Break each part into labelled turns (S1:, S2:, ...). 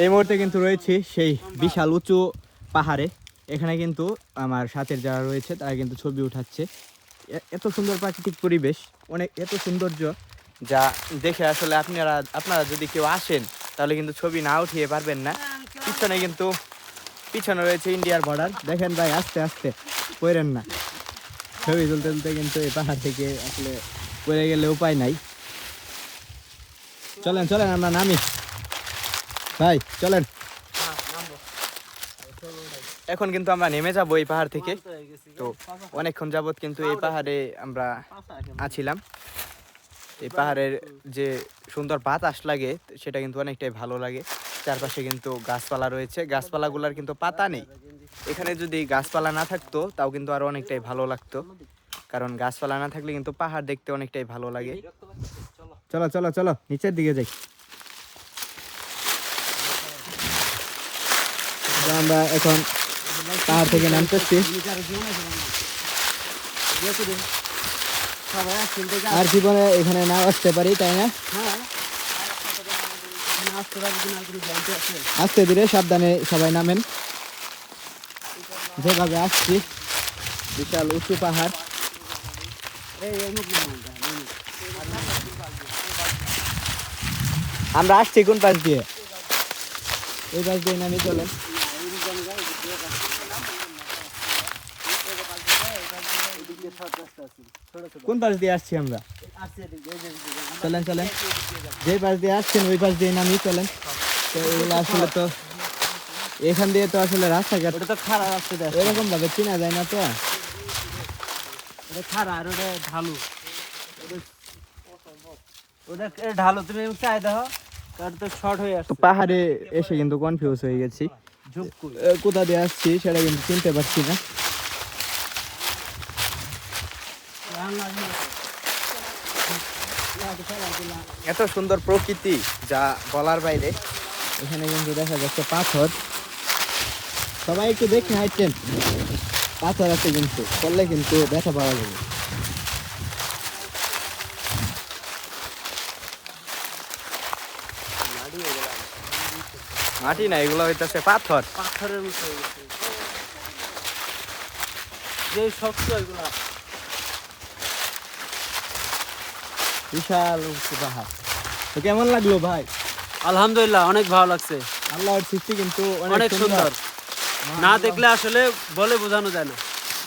S1: এই মুহূর্তে কিন্তু রয়েছি সেই বিশাল উঁচু পাহাড়ে। এখানে কিন্তু আমার সাথের যারা রয়েছে তারা কিন্তু ছবি উঠাচ্ছে। এত সুন্দর প্রাকৃতিক পরিবেশ, অনেক এত সৌন্দর্য যা দেখে আসলে আপনারা যদি কেউ আসেন তাহলে কিন্তু ছবি না উঠিয়ে পারবেন না। পিছনে রয়েছে ইন্ডিয়ার বর্ডার। দেখেন ভাই, আস্তে আস্তে পড়েন না। ছবি তুলতে তুলতে কিন্তু এই পাহাড় থেকে আসলে পড়ে গেলে উপায় নাই। চলেন চলেন আমরা নামি ভাই, চলেন। এখন কিন্তু আমরা নেমে যাবো এই পাহাড় থেকে। তো অনেকক্ষণ যাবত কিন্তু এই পাহাড়ে আমরা আছিলাম। এই পাহাড়ের যে সুন্দর বাতাস লাগে সেটা কিন্তু অনেকটাই ভালো লাগে। চারপাশে কিন্তু গাছপালা রয়েছে, গাছপালাগুলোর কিন্তু পাতা নেই। এখানে যদি গাছপালা না থাকতো তাও কিন্তু আরো অনেকটাই ভালো লাগতো, কারণ গাছপালা না থাকলে কিন্তু পাহাড় দেখতে অনেকটাই ভালো লাগে। চলো চলো চলো নিচের দিকে যাই। আমরা এখন পাহাড় থেকে নামতেছি। আর জীবনে এখানে না আসতে পারি, তাই না? আস্তে ধীরে সাবধানে সবাই নামেন। যেভাবে আসছি, বিশাল উঁচু পাহাড়। আমরা আসছি কোন পাশ দিয়ে? এই পাশ দিয়ে নামি, চলেন। কোন পাশ দিয়ে আসছি আমরা? চলেন চলেন, যে পাশ দিয়ে আসছেন ওই পাশ দিয়ে নামি, চলেন। তো এগুলো আসলে তো এখান দিয়ে তো আসলে রাস্তাঘাট তো খারাপ, রাস্তা এরকম ভাবে চেনা যায় না। তো খারাপ আর ওটা ঢালু, ওটা ঢালু। তুমি চাই দেখো, তো শর্ট হয়ে আসছে। পাহাড়ে এসে কিন্তু কনফিউজ হয়ে গেছি, কোথা দিয়ে আসছি সেটা কিন্তু চিনতে পারছি না। এত সুন্দর প্রকৃতি যা বলার বাইরে। এখানে কিন্তু দেখা যাচ্ছে পাথর, সবাই একটু দেখে হাঁটছেন। পাথর আছে কিন্তু, করলে কিন্তু দেখা পাওয়া যাবে। মাটি না, এগুলো হইতেছে পাথর, পাথরের মতো যে শক্ত এগুলা। বিশাল উঁচু পাহাড়। তো কেমন লাগলো ভাই?
S2: আলহামদুলিল্লাহ, অনেক ভালো লাগছে।
S1: আল্লাহর সৃষ্টি কিন্তু
S2: অনেক সুন্দর, না দেখলে আসলে বলে বোঝানো যায় না।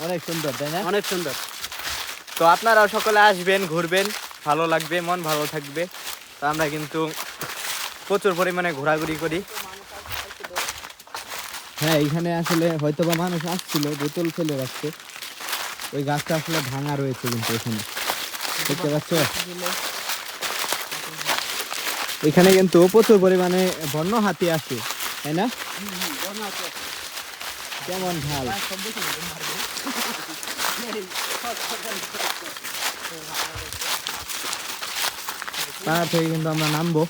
S1: অনেক সুন্দর, তাই না?
S2: অনেক সুন্দর।
S1: তো আপনারাও সকলে আসবেন, ঘুরবেন, ভালো লাগবে, মন ভালো থাকবে। তো আমরা কিন্তু প্রচুর পরিমাণে ঘোরাঘুরি করি। হ্যাঁ, এখানে আসলে হয়তো বা মানুষ আসছিল, বোতল ফেলে রাখছে। ওই গাছটা আসলে ভাঙা রয়েছে কিন্তু এখানে, দেখতে পাচ্ছ? এখানে কিন্তু প্রচুর পরিমাণে বন্য হাতি আছে, তাই না? কেমন ঢাল! পাহাড় থেকে কিন্তু আমরা নামবো।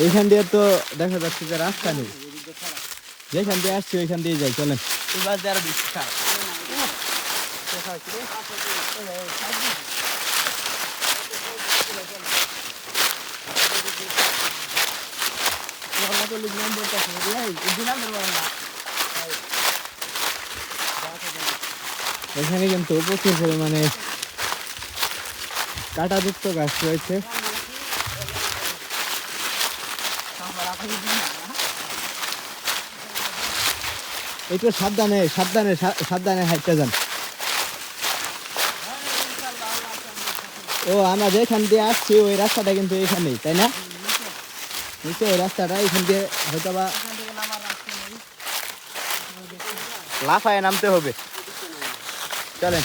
S1: এইখান দিয়ে তো দেখা যাচ্ছে যে রাস্তা নেই, যেখান দিয়ে আসছি ওইখান দিয়ে যাই, চলেন। এখানে কিন্তু প্রচুর পরিমাণে কাঁটাযুক্ত গাছ রয়েছে। একটু সাবধানে সাবধানে সাবধানে হাঁটতে যান। ও, আমরা যেখান দিয়ে আসছি ওই রাস্তাটা কিন্তু এখানেই, তাই না? নিচে ওই রাস্তাটা, এখান দিয়ে হয়তো বা লাফায় নামতে হবে। চলেন।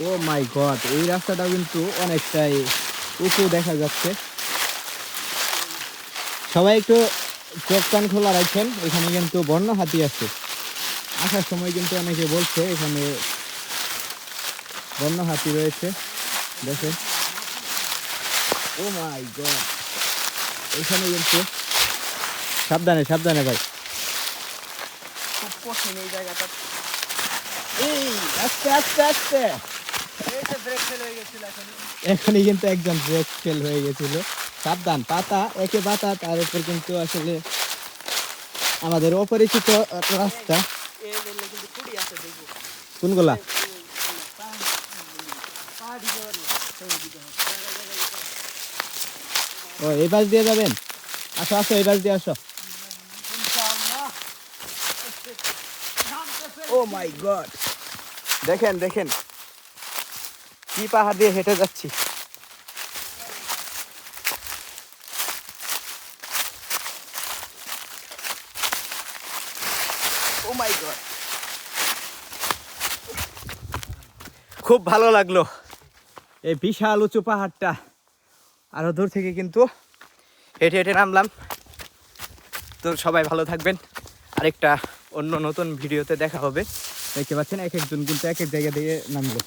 S1: ও মাই গড, এই রাস্তাটা কিন্তু অনেকটাই উঁচু দেখা যাচ্ছে। সবাই একটু চোখ কান খোলা রাখছেন, এখানে কিন্তু বন্য হাতি আছে। আসার সময় কিন্তু অনেকে বলছে এখানে বন্য হাতি রয়েছে, দেখেন। ও মাই গড, এখানে কিন্তু সাবধানে সাবধানে ভাই। খুব কঠিন এই জায়গাটা। এই আস্তে আস্তে আস্তে এখনই কিন্তু একজন ব্রেক ফেল হয়ে গেছিল। সাবধান, পাতা একে পাতা, তার উপর কিন্তু আসলে আমাদের অপরিচিত রাস্তা। কোনগুলা? ও এই পাশ দিয়ে যাবেন? আসো আসো, এই পাশ দিয়ে আসো। ও মাই গড, দেখেন দেখেন কি পাহাড় দিয়ে হেঁটে যাচ্ছি। ও মাই গড, খুব ভালো লাগলো এই বিশাল উঁচু পাহাড়টা। আরো দূর থেকে কিন্তু হেঁটে হেঁটে নামলাম। তো সবাই ভালো থাকবেন, আরেকটা অন্য নতুন ভিডিওতে দেখা হবে। দেখতে পাচ্ছেন এক একজন কিন্তু এক এক জায়গা দিয়ে নামলো।